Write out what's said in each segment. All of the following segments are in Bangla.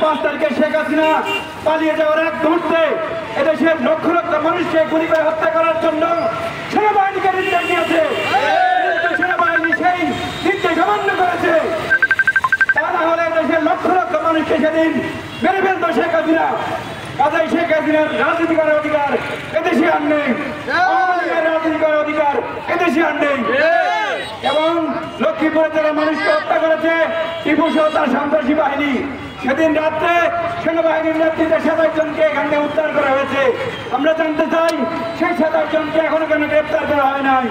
5 তারিখে শেখ হাসিনা পালিয়ে যাওয়ার এক মুহূর্তে এদেশের লক্ষ লক্ষ মানুষকে গুলি করে হত্যা করার জন্য সেনাবাহিনীকে নির্দেশ দিয়েছে। সেনাবাহিনী সেই নির্দেশ অমান্য করেছে। তা না হলে দেশের লক্ষ লক্ষ মানুষকে সেদিন মেরে ফেলতো শেখ হাসিনা। কাজেই শেখ হাসিনার রাজনীতি করার অধিকার এদেশে আর নেই, রাজনীতি করার অধিকার এদেশে আর নেই। এবং লক্ষ্মীপুরে যারা মানুষকে হত্যা করেছে টিপু সহ তার সন্ত্রাসী বাহিনী, সেদিন রাত্রে সেনাবাহিনীর নেতৃত্বে 27 জনকে এখান থেকে উদ্ধার করা হয়েছে। আমরা জানতে চাই সেই 27 জনকে এখনো কেন গ্রেপ্তার করা হয় নাই,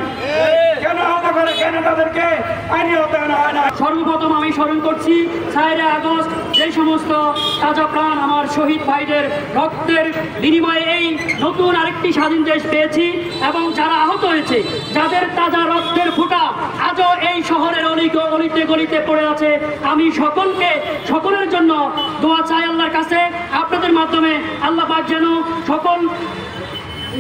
কেন আহত করে, কেন তাদেরকে আইনি আওতায় আনা হয় না। সর্বপ্রথম আমি স্মরণ করছি 4 আগস্ট যে সমস্ত তাজা প্রাণ আমার শহীদ ভাইদের রক্তের বিনিময়ে এই নতুন আরেকটি স্বাধীন দেশ পেয়েছি, এবং যারা আহত হয়েছে, যাদের তাজা রক্তের ফোঁটা আজও এই শহরের অলিতে গলিতে পড়ে আছে, আমি সকলের জন্য দোয়া চাই আল্লাহর কাছে। আপনাদের মাধ্যমে আল্লাহ পাক যেন সকল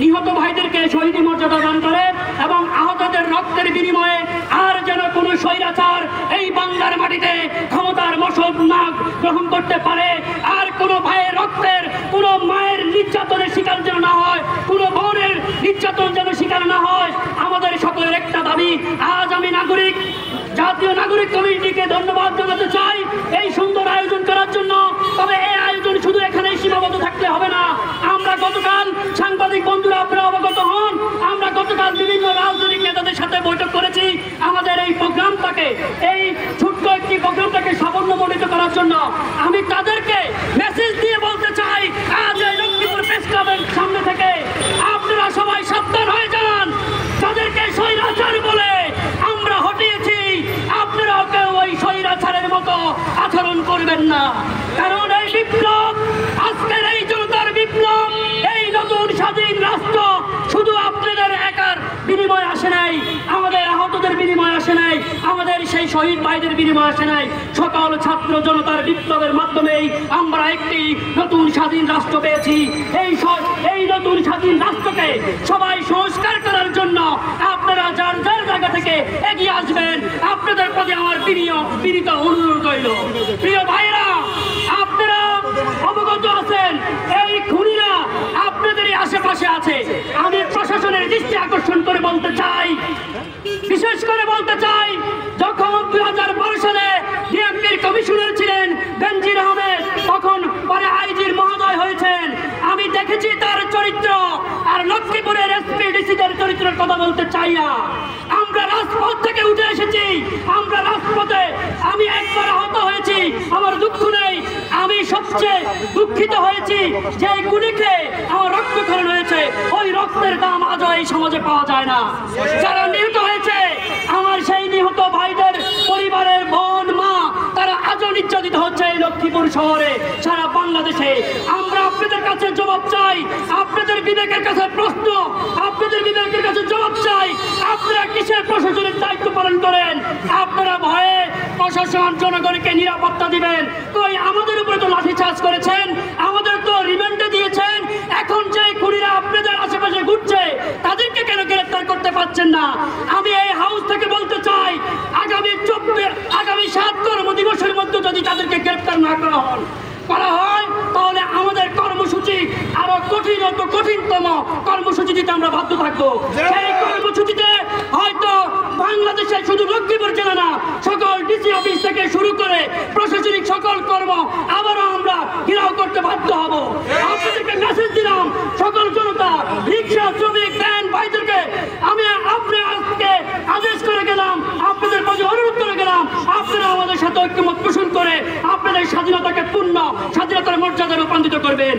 নিহত ভাইদেরকে শহীদ মর্যাদা দান করে, এবং আহতদের রক্তের বিনিময়ে আর যেন কোনো স্বৈরাচার এই বাংলার মাটিতে ক্ষমতার মশক না গ্রহণ করতে পারে। আর কোনো ভাইয়ের রক্তের, কোনো মায়ের নির্যাতনের শিকার যেন না হয়, কোনো বোনের নির্যাতন যেন শিকার না হয়। আমাদের সকলের একটা দাবি। আজ আমি জাতীয় নাগরিক কমিটিকে ধন্যবাদ জানাতে চাই এই সুন্দর আয়োজন করার জন্য। তবে এই আয়োজন শুধু এখানেই সীমাবদ্ধ থাকলে হবে না। আমরা গতকাল, সাংবাদিক বন্ধুরা আপনারা অবগত হন, আমরা গতকাল বিভিন্ন রাজনৈতিক নেতাদের সাথে বৈঠক করেছি আমাদের এই প্রোগ্রামটাকে, এই ছোট্ট একটি প্রোগ্রামটাকে সাফল্যমণ্ডিত করার জন্য। আমি তাদেরকে মেসেজ দিয়ে বলতে চাই, আজ এই লক্ষ্মীপুর প্রেস ক্লাবের সামনে থেকে আপনারা সবাই সাবধান হয়ে যান। তাদেরকে স্বৈরাচার বলে আমরা হটিয়েছি, আপনারাও কেউ ওই স্বৈরাচারের মতো আচরণ করবেন না। কারণ এই বিপ্লব, আজকের এই জনতার বিপ্লব, এই নতুন স্বাধীন রাষ্ট্র শুধু আপনাদের একার বিনিময় আসে নাই, আমাদের আহতদের বিনিময় আসে নাই, আমাদের সেই শহীদ ভাইদের বিনিময় আসে নাই। সকল ছাত্র জনতার বিপ্লবের মাধ্যমেই আমরা একটি নতুন স্বাধীন রাষ্ট্র পেয়েছি। এই নতুন স্বাধীন রাষ্ট্রকে সবাই সংস্কার করার জন্য আপনারা যার যার জায়গা থেকে এগিয়ে আসবেন, আপনাদের প্রতি আমার বিনীত অনুরোধ রইল। প্রিয় ভাইরা, আপনারা অবগত আছেন এই খুনিরা আপনাদেরই আশেপাশে আছে। আমি প্রশাসনের দৃষ্টি আকর্ষণ করে বলতে চাই, বিশেষ করে বলতে চাই, যখন 2012 সালে ডিএমপির কমিশনার ছিলেন বেনজির আহমেদ, তখন পরে আইজির মহোদয় হয়েছেন। আমি দেখেছি তার চরিত্র, আর লক্ষ্মীপুরের এসপি ডিসিদের চরিত্রের কথা বলতে চাই না। আমরা রাজপথ থেকে উঠে এসেছি, আমরা রাজপথে, আমি একবার আহত হয়েছি, আমার দুঃখ নেই। আমি সবচেয়ে দুঃখিত হয়েছি যে গুলি খেয়ে আমার রক্তক্ষরণ হয়েছে, ওই রক্তের দাম আজও এই সমাজে পাওয়া যায় না। যারা নিহত হয়েছে, আমার সেই নিহত ভাইদের পরিবারের বোন, মা, তারা আজও নির্যাতিত হচ্ছে এই লক্ষ্মীপুর শহরে, সারা বাংলাদেশে। আমরা আপনাদের কাছে জবাব চাই, আপনাদের বিবেকের কাছে প্রশ্ন, আপনাদের বিবেকের কাছে জবাব চাই। আপনারা কিসের প্রশাসনের দায়িত্ব পালন করেন? আপনারা ভয়ে প্রশাসন জনগণকে নিরাপত্তা দিবেন, কই আমাদের উপরে তো লাঠিচার্জ করেছেন, আমাদের তো রিমান্ডে দিয়েছেন। এখন যে খুনিরা আপনাদের আশেপাশে ঘুরছে, তাদেরকে কেন গ্রেফতার করতে পারছেন না? আমি এই হাউস থেকে বলতে চাই, আগামী 7 কর্মদিবসের মধ্যে যদি তাদেরকে গ্রেফতার না করা হয়, তাহলে আমাদের কর্মসূচি আরো কঠিনতম কর্মসূচি দিতে আমরা বাধ্য থাকবো। সেই কর্মসূচিতে হয়তো বাংলাদেশের শুধু লক্ষ্মীপুর জেলা না, সকল ডিসি অফিস থেকে শুরু করে প্রশাসনিক সকল কর্ম আবারও আমরা ঘেরাও করতে বাধ্য হব। আপনাদেরকে মেসেজ দিলাম, সকল জনতা, রিক্সা, শ্রমিক, ভ্যান ভাইদেরকে আমি আজকে আদেশ করে গেলাম, আপনাদের প্রতি অনুরোধ করে গেলাম, আপনারা আমাদের সাথে ঐক্যমত পোষণ করে আপনাদের স্বাধীনতাকে পূর্ণ স্বাধীনতার মর্যাদা রূপান্তরিত করবেন।